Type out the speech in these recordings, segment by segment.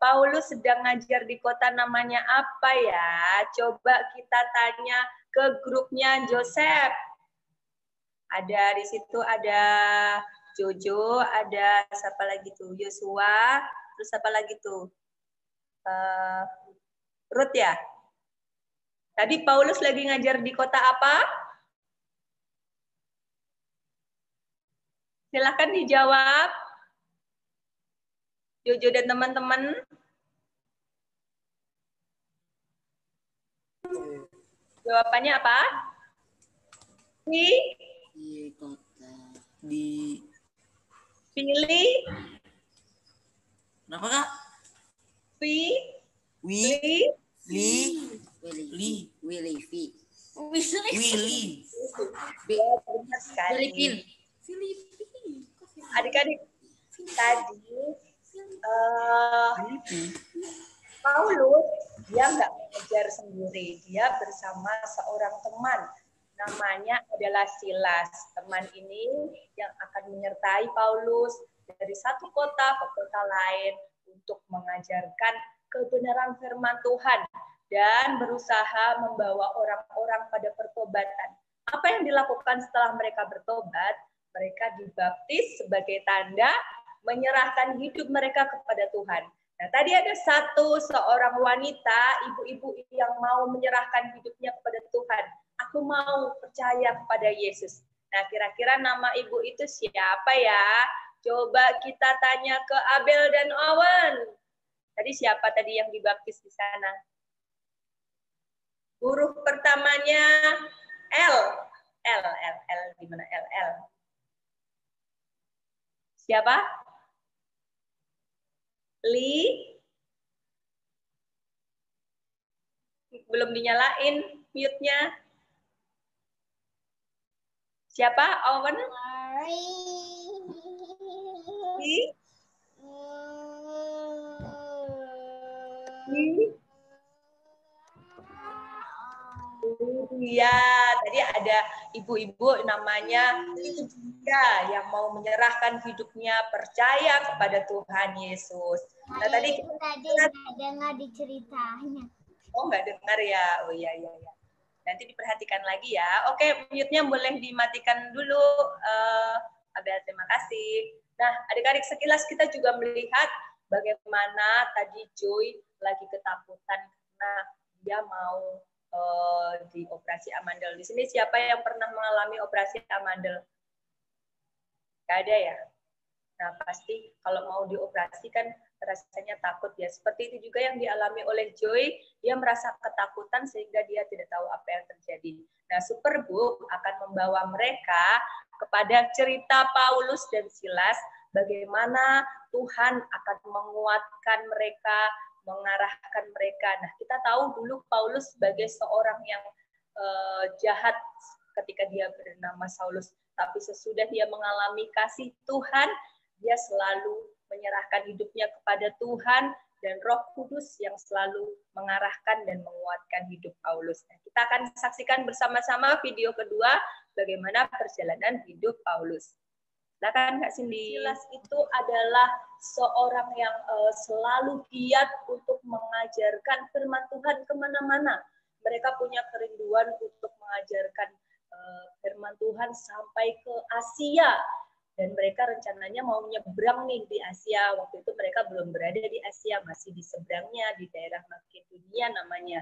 Paulus sedang ngajar di kota namanya apa ya? Coba kita tanya ke grupnya Joseph. Ada di situ ada Jojo, ada siapa lagi tuh? Yosua, terus apa lagi tuh? Ruth ya? Tadi Paulus lagi ngajar di kota apa? Silakan dijawab. Jojo dan teman-teman. Jawabannya apa? Di kota. Di pilih. Kenapa, Kak? Adik-adik, tadi Paulus dia nggak mengajar sendiri, dia bersama seorang teman namanya adalah Silas. Teman ini yang akan menyertai Paulus dari satu kota ke kota lain untuk mengajarkan kebenaran firman Tuhan dan berusaha membawa orang-orang pada pertobatan. Apa yang dilakukan setelah mereka bertobat? Mereka dibaptis sebagai tanda menyerahkan hidup mereka kepada Tuhan. Nah, tadi ada seorang wanita, ibu-ibu yang mau menyerahkan hidupnya kepada Tuhan. Aku mau percaya kepada Yesus. Nah, kira-kira nama ibu itu siapa ya? Coba kita tanya ke Abel dan Owen. Tadi siapa tadi yang dibaptis di sana? Huruf pertamanya L. Di mana L? Siapa? Li. Belum dinyalain mute-nya. Siapa? Owen? Li. Iya, tadi ada ibu-ibu namanya Julia yang mau menyerahkan hidupnya percaya kepada Tuhan Yesus. Nah, tadi nggak dengar diceritanya. Oh, nggak dengar ya? Oh iya. Nanti diperhatikan lagi ya. Oke, mute-nya boleh dimatikan dulu. Abel, terima kasih. Nah, adik-adik sekilas kita juga melihat bagaimana tadi Joy lagi ketakutan karena dia mau di operasi amandel. Di sini siapa yang pernah mengalami operasi amandel? Nggak ada ya? Nah, pasti kalau mau dioperasi kan rasanya takut ya. Seperti itu juga yang dialami oleh Joy. Dia merasa ketakutan sehingga dia tidak tahu apa yang terjadi. Nah, Superbook akan membawa mereka kepada cerita Paulus dan Silas, bagaimana Tuhan akan menguatkan mereka, mengarahkan mereka. Nah, kita tahu dulu Paulus sebagai seorang yang jahat ketika dia bernama Saulus. Tapi sesudah dia mengalami kasih Tuhan, dia selalu menyerahkan hidupnya kepada Tuhan dan Roh Kudus yang selalu mengarahkan dan menguatkan hidup Paulus. Nah, kita akan saksikan bersama-sama video kedua bagaimana perjalanan hidup Paulus. Silakan Kak Cindy. Silas itu adalah seorang yang selalu giat untuk mengajarkan firman Tuhan kemana-mana. Mereka punya kerinduan untuk mengajarkan firman Tuhan sampai ke Asia. Dan mereka rencananya mau nyebrang nih di Asia. Waktu itu mereka belum berada di Asia, masih di seberangnya, di daerah Makedonia namanya.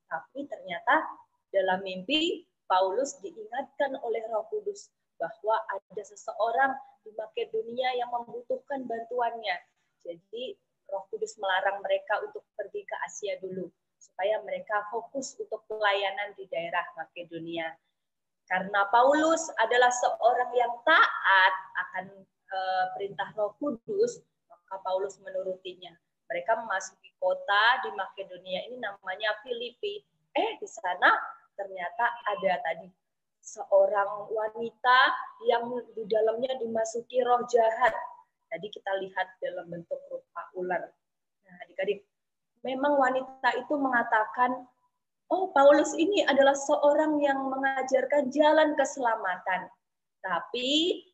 Tapi ternyata dalam mimpi, Paulus diingatkan oleh Roh Kudus bahwa ada seseorang di Makedonia yang membutuhkan bantuannya. Jadi Roh Kudus melarang mereka untuk pergi ke Asia dulu, supaya mereka fokus untuk pelayanan di daerah Makedonia. Karena Paulus adalah seorang yang taat akan perintah Roh Kudus, maka Paulus menurutinya. Mereka memasuki kota di Makedonia ini namanya Filipi. Di sana ternyata ada tadi seorang wanita yang di dalamnya dimasuki roh jahat. Tadi kita lihat dalam bentuk rupa ular. Nah, adik-adik, memang wanita itu mengatakan, oh, Paulus ini adalah seorang yang mengajarkan jalan keselamatan. Tapi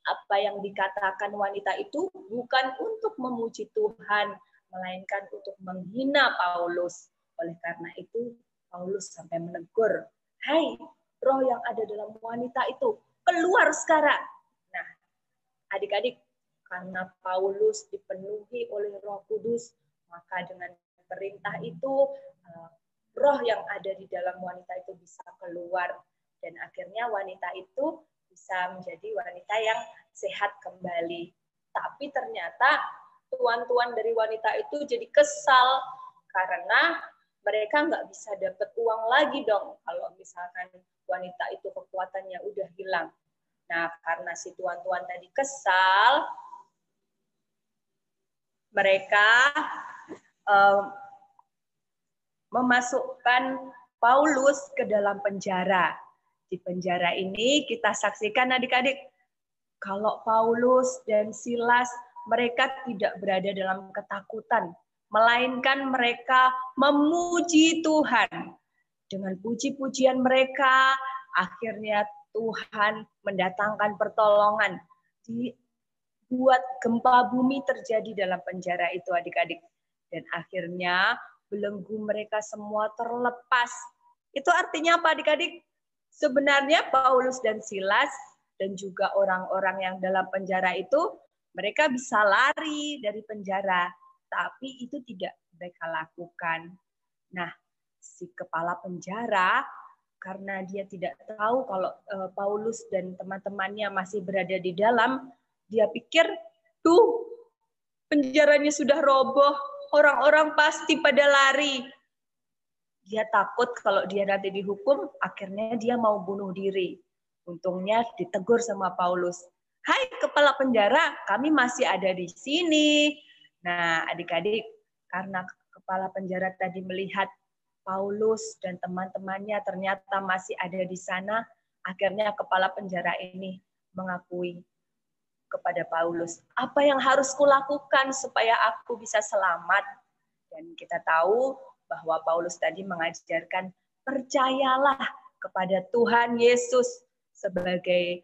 apa yang dikatakan wanita itu bukan untuk memuji Tuhan, melainkan untuk menghina Paulus. Oleh karena itu, Paulus sampai menegur, "Hai, roh yang ada dalam wanita itu, keluar sekarang." Nah, adik-adik, karena Paulus dipenuhi oleh Roh Kudus, maka dengan perintah itu, roh yang ada di dalam wanita itu bisa keluar. Dan akhirnya wanita itu bisa menjadi wanita yang sehat kembali. Tapi ternyata tuan-tuan dari wanita itu jadi kesal karena mereka nggak bisa dapat uang lagi dong kalau misalkan wanita itu kekuatannya udah hilang. Nah, karena si tuan-tuan tadi kesal, mereka memasukkan Paulus ke dalam penjara. Di penjara ini kita saksikan adik-adik, kalau Paulus dan Silas mereka tidak berada dalam ketakutan, melainkan mereka memuji Tuhan. Dengan puji-pujian mereka, akhirnya Tuhan mendatangkan pertolongan. Dibuat gempa bumi terjadi dalam penjara itu adik-adik. Dan akhirnya belenggu mereka semua terlepas. Itu artinya apa adik-adik? Sebenarnya Paulus dan Silas dan juga orang-orang yang dalam penjara itu, mereka bisa lari dari penjara, tapi itu tidak mereka lakukan. Nah, si kepala penjara, karena dia tidak tahu kalau Paulus dan teman-temannya masih berada di dalam, dia pikir, tuh, penjaranya sudah roboh, orang-orang pasti pada lari. Dia takut kalau dia nanti dihukum, akhirnya dia mau bunuh diri. Untungnya ditegur sama Paulus. "Hai kepala penjara, kami masih ada di sini." Nah, adik-adik, karena kepala penjara tadi melihat Paulus dan teman-temannya ternyata masih ada di sana, akhirnya kepala penjara ini mengakui kepada Paulus, "Apa yang harus kulakukan supaya aku bisa selamat?" Dan kita tahu bahwa Paulus tadi mengajarkan, percayalah kepada Tuhan Yesus sebagai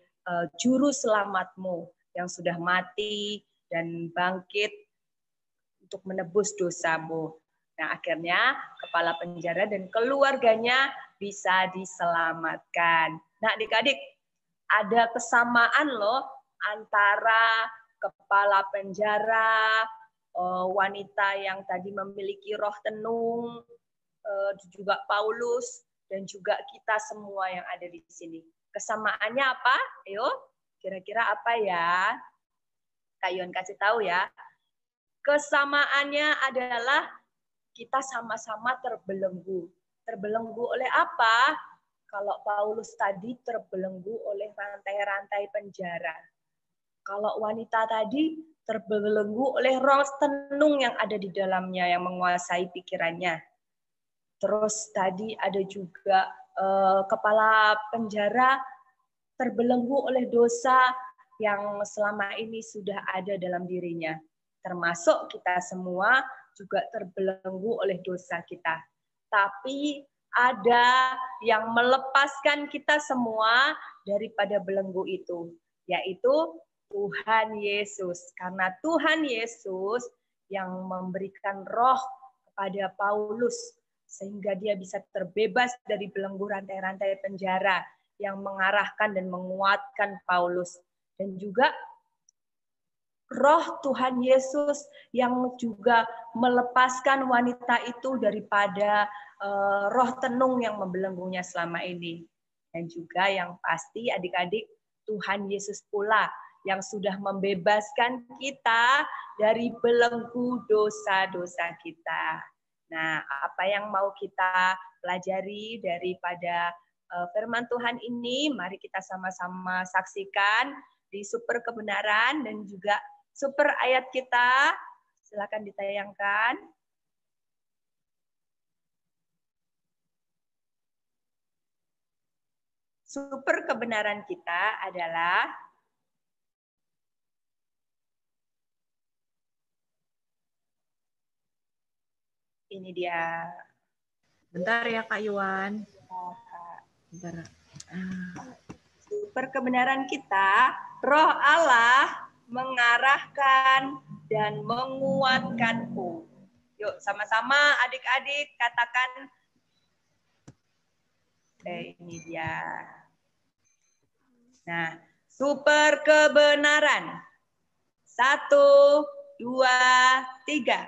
juru selamatmu yang sudah mati dan bangkit untuk menebus dosamu. Nah, akhirnya kepala penjara dan keluarganya bisa diselamatkan. Nah, adik-adik, ada kesamaan loh antara kepala penjara, wanita yang tadi memiliki roh tenung, juga Paulus, dan juga kita semua yang ada di sini. Kesamaannya apa? Ayo, kira-kira apa ya? Kak Yon kasih tahu ya. Kesamaannya adalah kita sama-sama terbelenggu. Terbelenggu oleh apa? Kalau Paulus tadi terbelenggu oleh rantai-rantai penjara. Kalau wanita tadi terbelenggu oleh roh tenung yang ada di dalamnya yang menguasai pikirannya. Terus tadi ada juga kepala penjara terbelenggu oleh dosa yang selama ini sudah ada dalam dirinya. Termasuk kita semua juga terbelenggu oleh dosa kita. Tapi ada yang melepaskan kita semua daripada belenggu itu, yaitu Tuhan Yesus. Karena Tuhan Yesus yang memberikan roh kepada Paulus sehingga dia bisa terbebas dari belenggu rantai-rantai penjara yang mengarahkan dan menguatkan Paulus. Dan juga roh Tuhan Yesus yang juga melepaskan wanita itu daripada roh tenung yang membelenggunya selama ini. Dan juga yang pasti adik-adik, Tuhan Yesus pula yang sudah membebaskan kita dari belenggu dosa-dosa kita. Nah, apa yang mau kita pelajari daripada firman Tuhan ini? Mari kita sama-sama saksikan di Super Kebenaran dan juga Super Ayat kita. Silakan ditayangkan. Super kebenaran kita adalah ini dia. Bentar ya Kak Yuan. Bentar. Super kebenaran kita, Roh Allah mengarahkan dan menguatkanku. Yuk, sama-sama adik-adik katakan. Ini dia. Nah, super kebenaran. 1, 2, 3.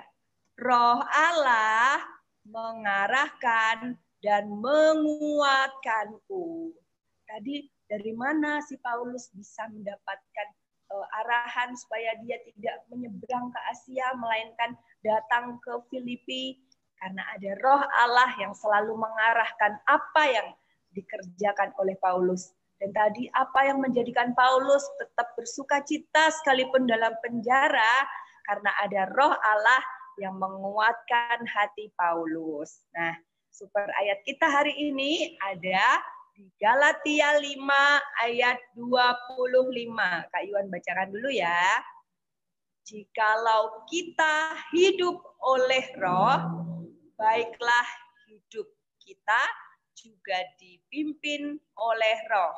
Roh Allah mengarahkan dan menguatkanku. Tadi dari mana si Paulus bisa mendapatkan arahan supaya dia tidak menyeberang ke Asia, melainkan datang ke Filipi? Karena ada Roh Allah yang selalu mengarahkan apa yang dikerjakan oleh Paulus. Dan tadi apa yang menjadikan Paulus tetap bersuka cita sekalipun dalam penjara, karena ada Roh Allah yang menguatkan hati Paulus. Nah, super ayat kita hari ini ada di Galatia 5 ayat 25. Kak Iwan bacakan dulu ya. Jikalau kita hidup oleh Roh, baiklah hidup kita juga dipimpin oleh Roh.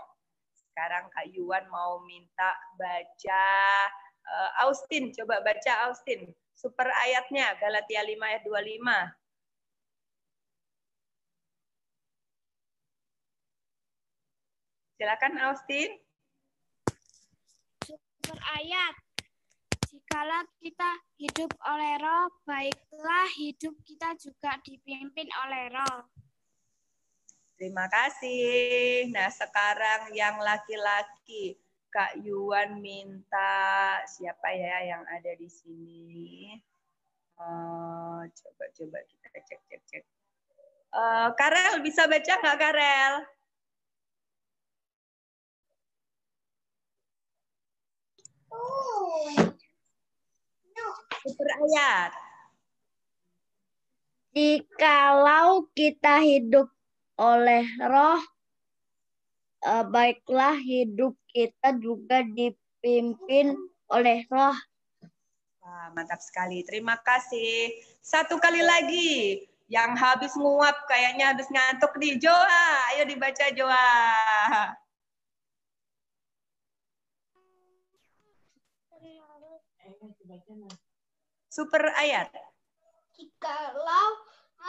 Sekarang Kak Yuan mau minta baca Austin, coba baca Austin. Super ayatnya Galatia 5 ayat 25. Silakan Austin. Super ayat. Jikalau kita hidup oleh Roh, baiklah hidup kita juga dipimpin oleh Roh. Terima kasih. Nah, sekarang yang laki-laki, Kak Yuan minta siapa ya yang ada di sini? Coba kita cek. Karel bisa baca nggak Karel? Super ayat. Jikalau kita hidup oleh Roh, baiklah hidup kita juga dipimpin oleh Roh. Wah, mantap sekali. Terima kasih. Satu kali lagi. Yang habis nguap kayaknya habis ngantuk nih. Joa, ayo dibaca Joa. Super ayat. Jikalau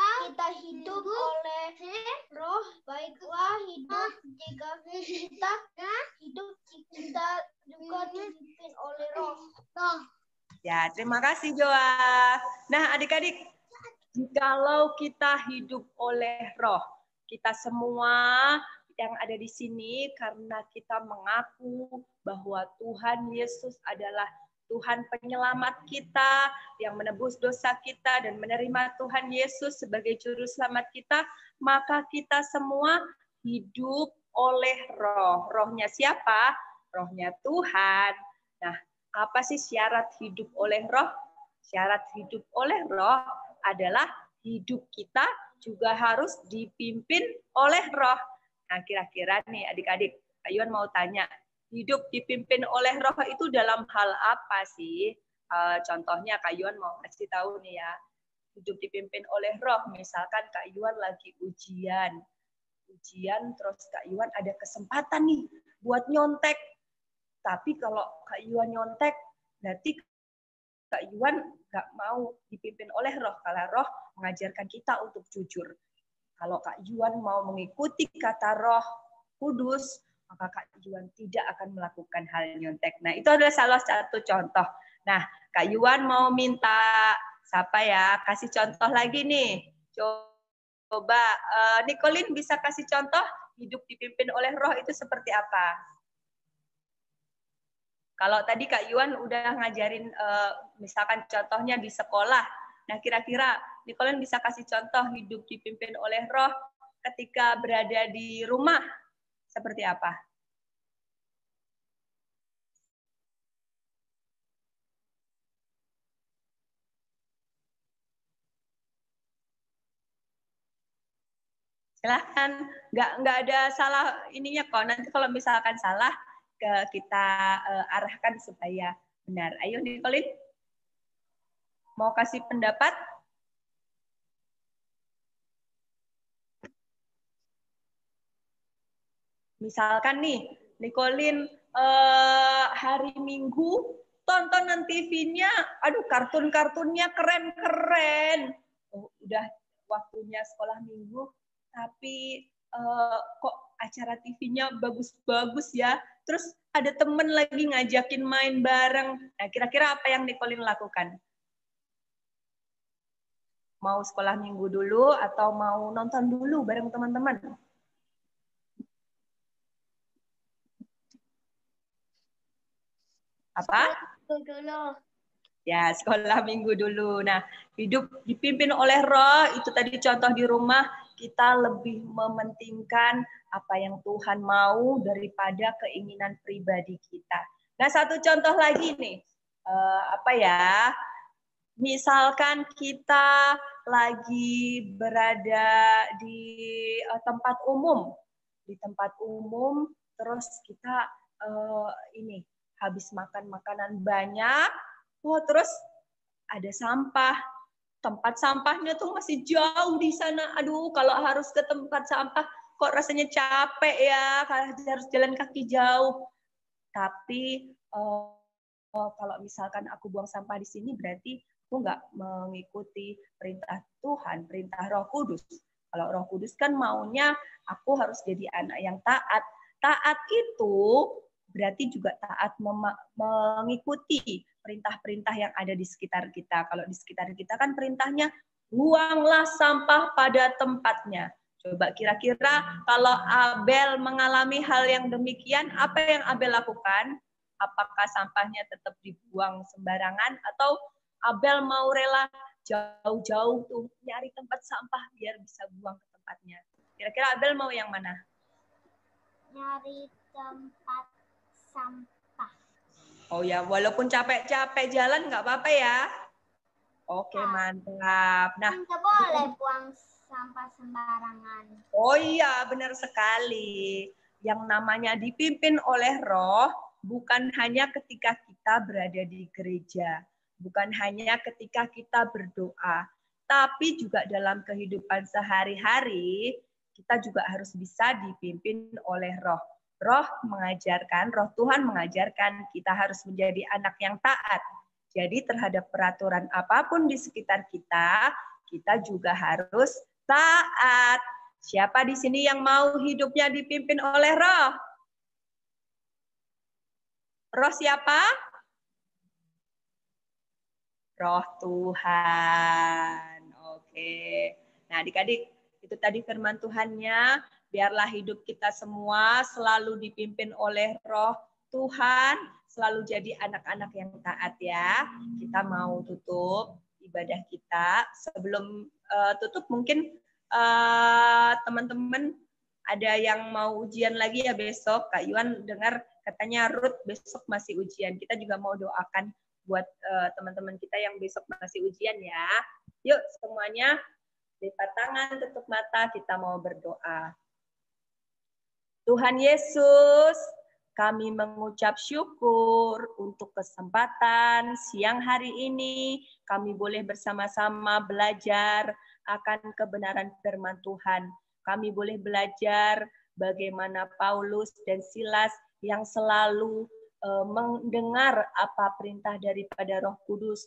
kita hidup oleh Roh, baiklah hidup jika kita hidup kita juga dipimpin oleh Roh. Ya, terima kasih Joa. Nah, adik-adik, jikalau kita hidup oleh Roh, kita semua yang ada di sini karena kita mengaku bahwa Tuhan Yesus adalah Tuhan penyelamat kita yang menebus dosa kita dan menerima Tuhan Yesus sebagai juru selamat kita, maka kita semua hidup oleh Roh. Rohnya siapa? Rohnya Tuhan. Nah, apa sih syarat hidup oleh Roh? Syarat hidup oleh Roh adalah hidup kita juga harus dipimpin oleh Roh. Nah, kira-kira nih adik-adik, Ayuan mau tanya, hidup dipimpin oleh Roh itu dalam hal apa sih? Contohnya Kak Yuan mau kasih tahu nih ya. Hidup dipimpin oleh Roh, misalkan Kak Yuan lagi ujian terus Kak Yuan ada kesempatan nih buat nyontek. Tapi kalau Kak Yuan nyontek, berarti Kak Yuan nggak mau dipimpin oleh Roh. Kalau Roh mengajarkan kita untuk jujur. Kalau Kak Yuan mau mengikuti kata Roh Kudus, maka Kak Yuan tidak akan melakukan hal nyontek. Nah, itu adalah salah satu contoh. Nah, Kak Yuan mau minta siapa ya? Kasih contoh lagi nih. Coba, Nicolin bisa kasih contoh hidup dipimpin oleh Roh itu seperti apa? Kalau tadi Kak Yuan udah ngajarin, misalkan contohnya di sekolah. Nah, kira-kira Nicolin bisa kasih contoh hidup dipimpin oleh Roh ketika berada di rumah seperti apa? Silahkan, nggak ada salah ininya kok. Nanti kalau misalkan salah, kita arahkan supaya benar. Ayo Nicolin, mau kasih pendapat? Misalkan nih, Nicolin hari Minggu tontonan TV-nya, aduh kartun-kartunnya keren-keren. Oh, udah waktunya sekolah minggu, tapi kok acara TV-nya bagus-bagus ya. Terus ada temen lagi ngajakin main bareng. Nah, kira-kira apa yang Nicolin lakukan? Mau sekolah minggu dulu atau mau nonton dulu bareng teman-teman? Apa? Dulu. Ya, sekolah minggu dulu. Nah, hidup dipimpin oleh Roh, itu tadi contoh di rumah, kita lebih mementingkan apa yang Tuhan mau daripada keinginan pribadi kita. Nah, satu contoh lagi nih, misalkan kita lagi berada di tempat umum, terus kita habis makan makanan banyak, terus ada sampah, tempat sampahnya tuh masih jauh di sana. Aduh, kalau harus ke tempat sampah kok rasanya capek ya, harus jalan kaki jauh. Tapi kalau misalkan aku buang sampah di sini, berarti aku nggak mengikuti perintah Tuhan, perintah Roh Kudus. Kalau Roh Kudus kan maunya aku harus jadi anak yang taat. Taat itu berarti juga taat mengikuti perintah-perintah yang ada di sekitar kita. Kalau di sekitar kita kan perintahnya, buanglah sampah pada tempatnya. Coba kira-kira kalau Abel mengalami hal yang demikian, apa yang Abel lakukan? Apakah sampahnya tetap dibuang sembarangan atau Abel mau rela jauh-jauh tuh nyari tempat sampah biar bisa buang ke tempatnya? Kira-kira Abel mau yang mana? Nyari tempat sampah. Oh ya, walaupun capek-capek jalan nggak apa-apa ya. Oke, mantap. Nah, nggak boleh buang sampah sembarangan. Oh iya, benar sekali. Yang namanya dipimpin oleh Roh bukan hanya ketika kita berada di gereja, bukan hanya ketika kita berdoa, tapi juga dalam kehidupan sehari-hari kita juga harus bisa dipimpin oleh Roh. Roh mengajarkan, Roh Tuhan mengajarkan kita harus menjadi anak yang taat. Jadi terhadap peraturan apapun di sekitar kita, kita juga harus taat. Siapa di sini yang mau hidupnya dipimpin oleh Roh? Roh siapa? Roh Tuhan. Oke. Nah, adik-adik, itu tadi firman Tuhannya. Biarlah hidup kita semua selalu dipimpin oleh Roh Tuhan, selalu jadi anak-anak yang taat ya. Kita mau tutup ibadah kita. Sebelum tutup mungkin teman-teman ada yang mau ujian lagi ya besok. Kak Yuan dengar katanya Ruth besok masih ujian. Kita juga mau doakan buat teman-teman kita yang besok masih ujian ya. Yuk semuanya lipat tangan, tutup mata, kita mau berdoa. Tuhan Yesus, kami mengucap syukur untuk kesempatan siang hari ini. Kami boleh bersama-sama belajar akan kebenaran firman Tuhan. Kami boleh belajar bagaimana Paulus dan Silas yang selalu mendengar apa perintah daripada Roh Kudus.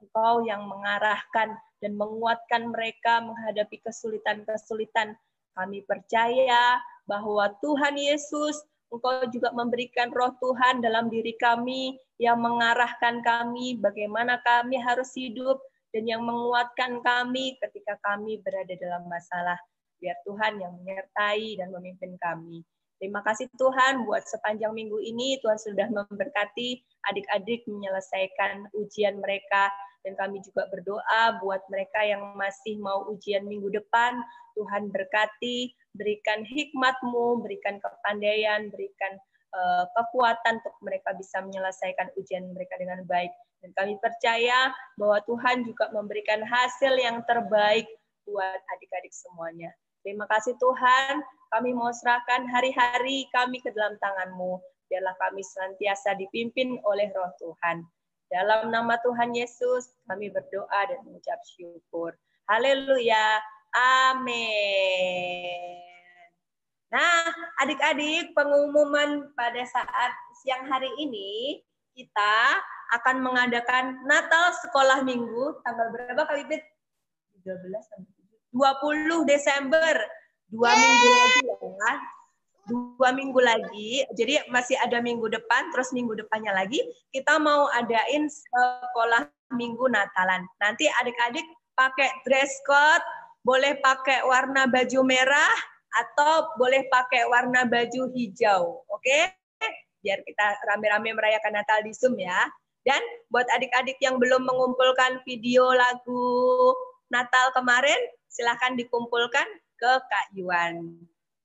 Engkau yang mengarahkan dan menguatkan mereka menghadapi kesulitan-kesulitan. Kami percaya bahwa Tuhan Yesus, Engkau juga memberikan Roh Tuhan dalam diri kami yang mengarahkan kami bagaimana kami harus hidup dan yang menguatkan kami ketika kami berada dalam masalah. Biar Tuhan yang menyertai dan memimpin kami. Terima kasih Tuhan buat sepanjang minggu ini Tuhan sudah memberkati adik-adik menyelesaikan ujian mereka. Dan kami juga berdoa buat mereka yang masih mau ujian minggu depan. Tuhan berkati, berikan hikmat-Mu, berikan kepandaian, berikan kekuatan untuk mereka bisa menyelesaikan ujian mereka dengan baik. Dan kami percaya bahwa Tuhan juga memberikan hasil yang terbaik buat adik-adik semuanya. Terima kasih Tuhan, kami mau serahkan hari-hari kami ke dalam tangan-Mu. Biarlah kami senantiasa dipimpin oleh Roh Tuhan. Dalam nama Tuhan Yesus, kami berdoa dan mengucap syukur. Haleluya. Amin. Nah, adik-adik, pengumuman pada saat siang hari ini, kita akan mengadakan Natal Sekolah Minggu tanggal berapa Kak Bibit? 13 sampai 20 Desember. 2 minggu lagi ya. 2 minggu lagi. Jadi masih ada minggu depan, terus minggu depannya lagi kita mau adain sekolah minggu Natalan. Nanti adik-adik pakai dress code, boleh pakai warna baju merah atau boleh pakai warna baju hijau. Oke? Biar kita rame-rame merayakan Natal di Zoom ya. Dan buat adik-adik yang belum mengumpulkan video lagu Natal kemarin, silahkan dikumpulkan ke Kak Yuan.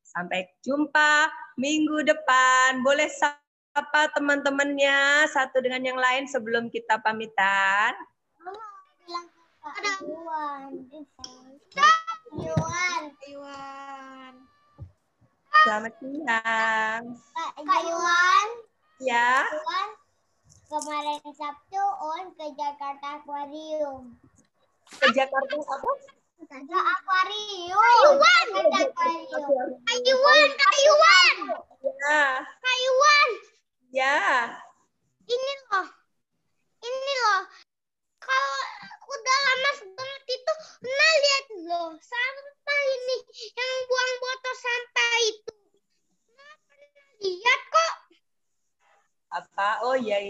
Sampai jumpa minggu depan. Boleh sapa teman-temannya satu dengan yang lain sebelum kita pamitan. Selamat siang. Kak Yuan, Ya. kemarin Sabtu ke Jakarta Aquarium. Ke Jakarta apa? Ke akuarium. Kayuan. Ya. Kayuan. Ya. Ini loh. Kalau udah lama banget itu, pernah lihat loh sampah ini yang buang botol sampah itu. Pernah lihat kok. Apa? Oh ya.